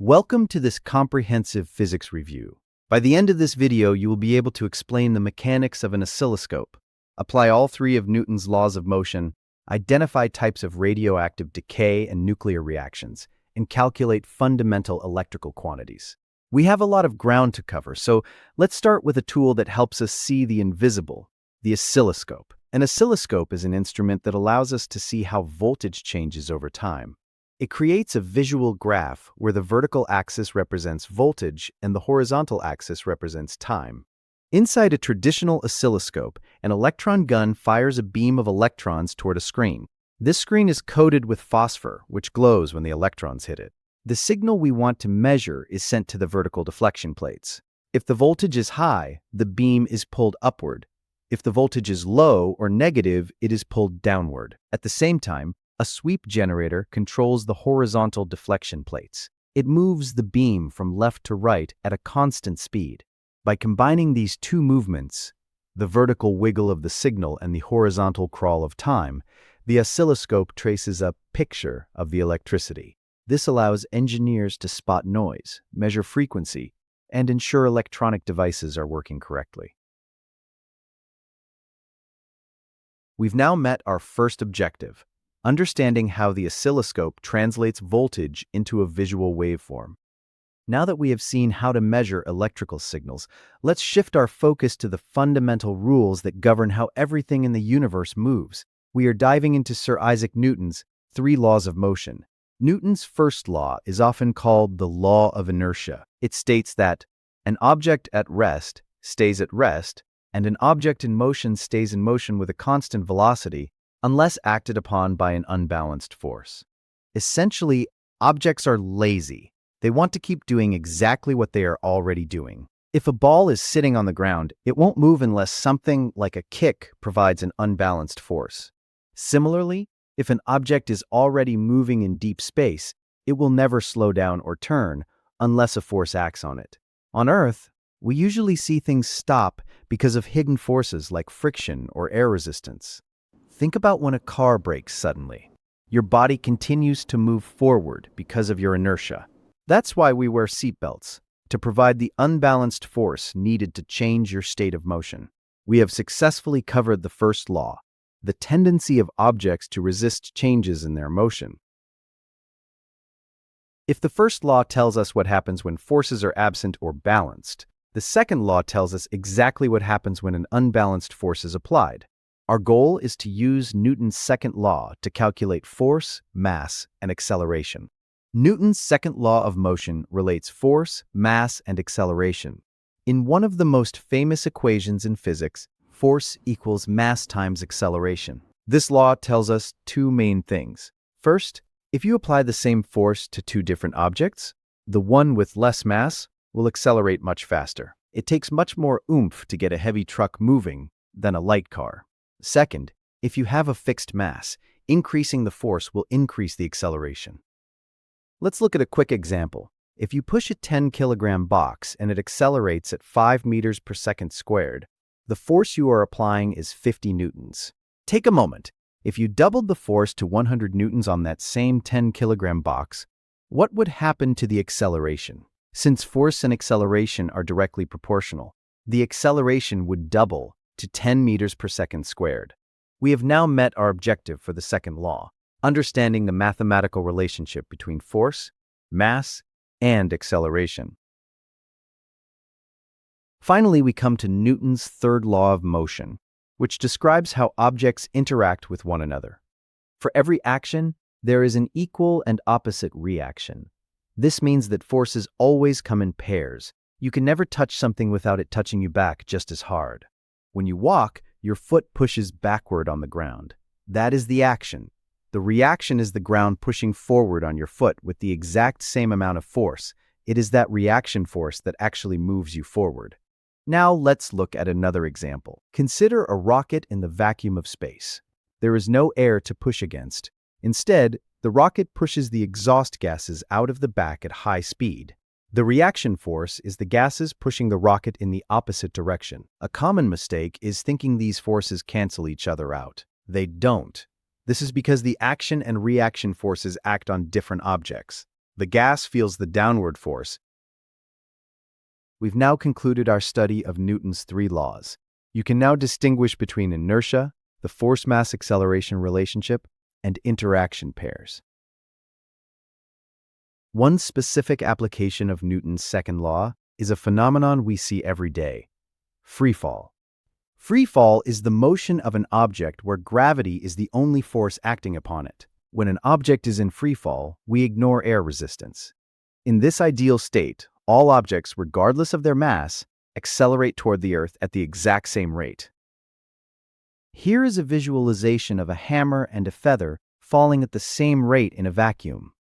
Welcome to this comprehensive physics review. By the end of this video, you will be able to explain the mechanics of an oscilloscope, apply all three of Newton's laws of motion, identify types of radioactive decay and nuclear reactions, and calculate fundamental electrical quantities. We have a lot of ground to cover, so let's start with a tool that helps us see the invisible, the oscilloscope. An oscilloscope is an instrument that allows us to see how voltage changes over time. It creates a visual graph where the vertical axis represents voltage and the horizontal axis represents time. Inside a traditional oscilloscope, an electron gun fires a beam of electrons toward a screen. This screen is coated with phosphor, which glows when the electrons hit it. The signal we want to measure is sent to the vertical deflection plates. If the voltage is high, the beam is pulled upward. If the voltage is low or negative, it is pulled downward. At the same time, a sweep generator controls the horizontal deflection plates. It moves the beam from left to right at a constant speed. By combining these two movements, the vertical wiggle of the signal and the horizontal crawl of time, the oscilloscope traces a picture of the electricity. This allows engineers to spot noise, measure frequency, and ensure electronic devices are working correctly. We've now met our first objective: understanding how the oscilloscope translates voltage into a visual waveform. Now that we have seen how to measure electrical signals, let's shift our focus to the fundamental rules that govern how everything in the universe moves. We are diving into Sir Isaac Newton's three laws of motion. Newton's first law is often called the law of inertia. It states that an object at rest stays at rest, and an object in motion stays in motion with a constant velocity, unless acted upon by an unbalanced force. Essentially, objects are lazy. They want to keep doing exactly what they are already doing. If a ball is sitting on the ground, it won't move unless something like a kick provides an unbalanced force. Similarly, if an object is already moving in deep space, it will never slow down or turn unless a force acts on it. On Earth, we usually see things stop because of hidden forces like friction or air resistance. Think about when a car brakes suddenly. Your body continues to move forward because of your inertia. That's why we wear seatbelts, to provide the unbalanced force needed to change your state of motion. We have successfully covered the first law, the tendency of objects to resist changes in their motion. If the first law tells us what happens when forces are absent or balanced, the second law tells us exactly what happens when an unbalanced force is applied. Our goal is to use Newton's second law to calculate force, mass, and acceleration. Newton's second law of motion relates force, mass, and acceleration. In one of the most famous equations in physics, force equals mass times acceleration. This law tells us two main things. First, if you apply the same force to two different objects, the one with less mass will accelerate much faster. It takes much more oomph to get a heavy truck moving than a light car. Second, if you have a fixed mass, increasing the force will increase the acceleration. Let's look at a quick example. If you push a 10-kilogram box and it accelerates at 5 meters per second squared, the force you are applying is 50 newtons. Take a moment. If you doubled the force to 100 newtons on that same 10-kilogram box, what would happen to the acceleration? Since force and acceleration are directly proportional, the acceleration would double to 10 meters per second squared. We have now met our objective for the second law, understanding the mathematical relationship between force, mass, and acceleration. Finally, we come to Newton's third law of motion, which describes how objects interact with one another. For every action, there is an equal and opposite reaction. This means that forces always come in pairs. You can never touch something without it touching you back just as hard. When you walk, your foot pushes backward on the ground. That is the action. The reaction is the ground pushing forward on your foot with the exact same amount of force. It is that reaction force that actually moves you forward. Now let's look at another example. Consider a rocket in the vacuum of space. There is no air to push against. Instead, the rocket pushes the exhaust gases out of the back at high speed. The reaction force is the gases pushing the rocket in the opposite direction. A common mistake is thinking these forces cancel each other out. They don't. This is because the action and reaction forces act on different objects. The gas feels the downward force. We've now concluded our study of Newton's three laws. You can now distinguish between inertia, the force-mass-acceleration relationship, and interaction pairs. One specific application of Newton's second law is a phenomenon we see every day: freefall. Freefall is the motion of an object where gravity is the only force acting upon it. When an object is in freefall, we ignore air resistance. In this ideal state, all objects, regardless of their mass, accelerate toward the Earth at the exact same rate. Here is a visualization of a hammer and a feather falling at the same rate in a vacuum.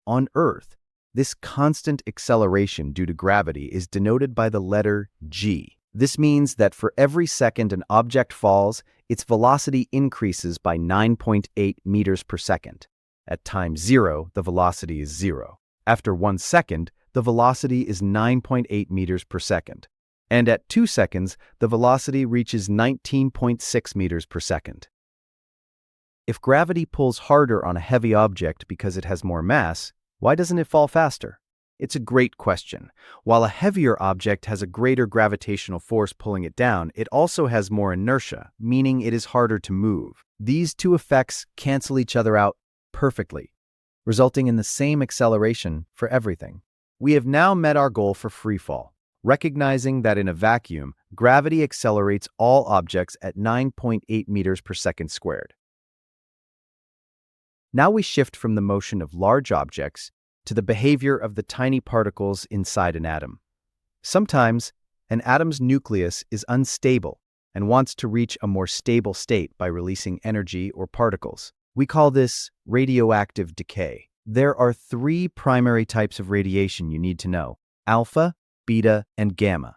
On Earth, this constant acceleration due to gravity is denoted by the letter g. This means that for every second an object falls, its velocity increases by 9.8 meters per second. At time 0, the velocity is 0. After 1 second, the velocity is 9.8 meters per second. And at 2 seconds, the velocity reaches 19.6 meters per second. If gravity pulls harder on a heavy object because it has more mass, why doesn't it fall faster? It's a great question. While a heavier object has a greater gravitational force pulling it down, it also has more inertia, meaning it is harder to move. These two effects cancel each other out perfectly, resulting in the same acceleration for everything. We have now met our goal for freefall, recognizing that in a vacuum, gravity accelerates all objects at 9.8 meters per second squared. Now we shift from the motion of large objects to the behavior of the tiny particles inside an atom. Sometimes, an atom's nucleus is unstable and wants to reach a more stable state by releasing energy or particles. We call this radioactive decay. There are three primary types of radiation you need to know: alpha, beta, and gamma.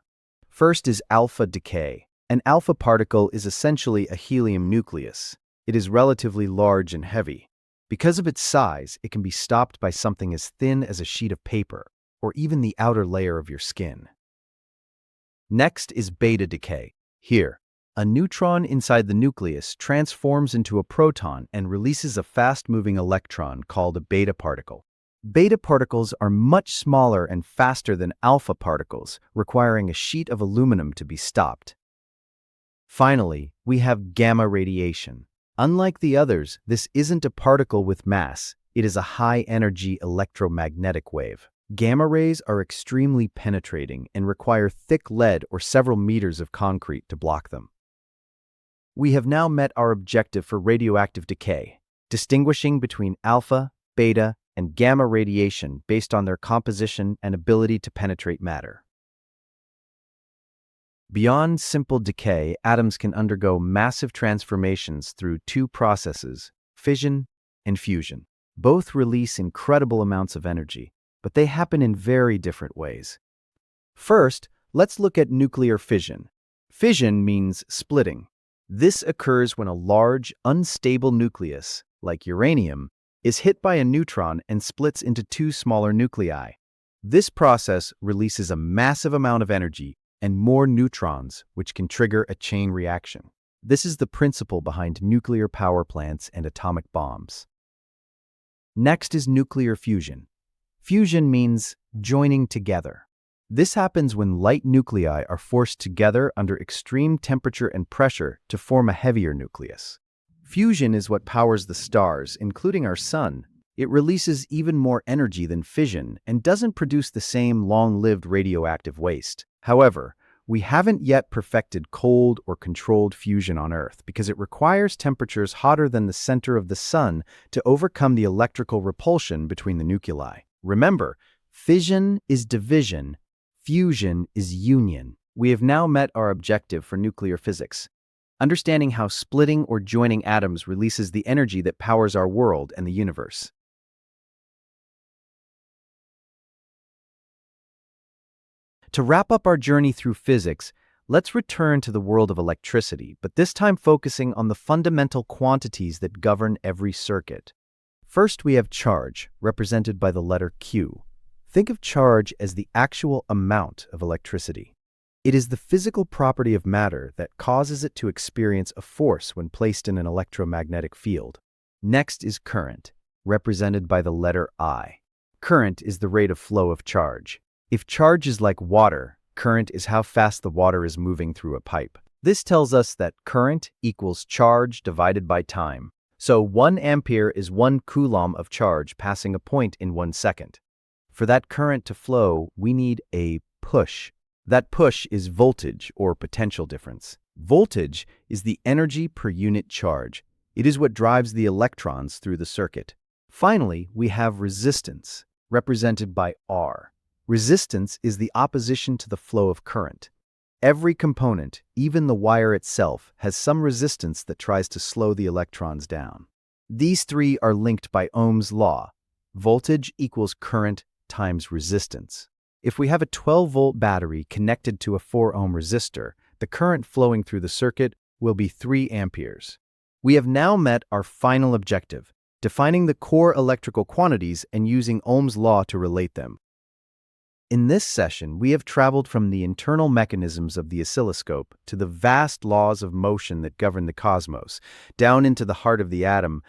First is alpha decay. An alpha particle is essentially a helium nucleus. It is relatively large and heavy. Because of its size, it can be stopped by something as thin as a sheet of paper, or even the outer layer of your skin. Next is beta decay. Here, a neutron inside the nucleus transforms into a proton and releases a fast-moving electron called a beta particle. Beta particles are much smaller and faster than alpha particles, requiring a sheet of aluminum to be stopped. Finally, we have gamma radiation. Unlike the others, this isn't a particle with mass. It is a high-energy electromagnetic wave. Gamma rays are extremely penetrating and require thick lead or several meters of concrete to block them. We have now met our objective for radioactive decay, distinguishing between alpha, beta, and gamma radiation based on their composition and ability to penetrate matter. Beyond simple decay, atoms can undergo massive transformations through two processes: fission and fusion. Both release incredible amounts of energy, but they happen in very different ways. First, let's look at nuclear fission. Fission means splitting. This occurs when a large, unstable nucleus, like uranium, is hit by a neutron and splits into two smaller nuclei. This process releases a massive amount of energy and more neutrons, which can trigger a chain reaction. This is the principle behind nuclear power plants and atomic bombs. Next is nuclear fusion. Fusion means joining together. This happens when light nuclei are forced together under extreme temperature and pressure to form a heavier nucleus. Fusion is what powers the stars, including our sun. It releases even more energy than fission and doesn't produce the same long-lived radioactive waste. However, we haven't yet perfected cold or controlled fusion on Earth because it requires temperatures hotter than the center of the sun to overcome the electrical repulsion between the nuclei. Remember, fission is division, fusion is union. We have now met our objective for nuclear physics, understanding how splitting or joining atoms releases the energy that powers our world and the universe. To wrap up our journey through physics, let's return to the world of electricity, but this time focusing on the fundamental quantities that govern every circuit. First, we have charge, represented by the letter Q. Think of charge as the actual amount of electricity. It is the physical property of matter that causes it to experience a force when placed in an electromagnetic field. Next is current, represented by the letter I. Current is the rate of flow of charge. If charge is like water, current is how fast the water is moving through a pipe. This tells us that current equals charge divided by time. So 1 ampere is 1 coulomb of charge passing a point in 1 second. For that current to flow, we need a push. That push is voltage or potential difference. Voltage is the energy per unit charge. It is what drives the electrons through the circuit. Finally, we have resistance, represented by R. Resistance is the opposition to the flow of current. Every component, even the wire itself, has some resistance that tries to slow the electrons down. These three are linked by Ohm's law. Voltage equals current times resistance. If we have a 12-volt battery connected to a 4-ohm resistor, the current flowing through the circuit will be 3 amperes. We have now met our final objective, defining the core electrical quantities and using Ohm's law to relate them. In this session, we have traveled from the internal mechanisms of the oscilloscope to the vast laws of motion that govern the cosmos, down into the heart of the atom,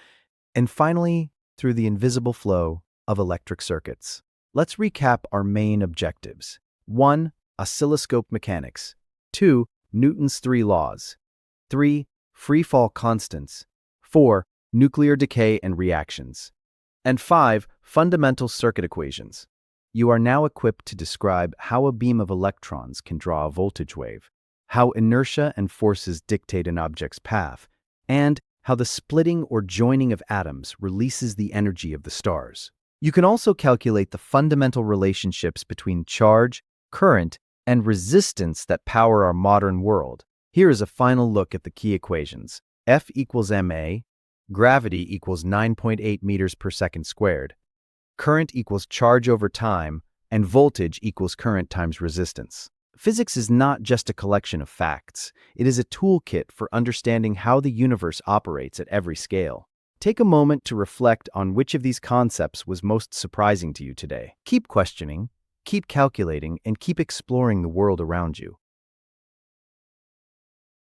and finally through the invisible flow of electric circuits. Let's recap our main objectives. 1. Oscilloscope mechanics. 2. Newton's 3 laws. 3. Free-fall constants. 4. Nuclear decay and reactions. And 5. Fundamental circuit equations. You are now equipped to describe how a beam of electrons can draw a voltage wave, how inertia and forces dictate an object's path, and how the splitting or joining of atoms releases the energy of the stars. You can also calculate the fundamental relationships between charge, current, and resistance that power our modern world. Here is a final look at the key equations. F equals ma, gravity equals 9.8 meters per second squared, current equals charge over time, and voltage equals current times resistance. Physics is not just a collection of facts. It is a toolkit for understanding how the universe operates at every scale. Take a moment to reflect on which of these concepts was most surprising to you today. Keep questioning, keep calculating, and keep exploring the world around you.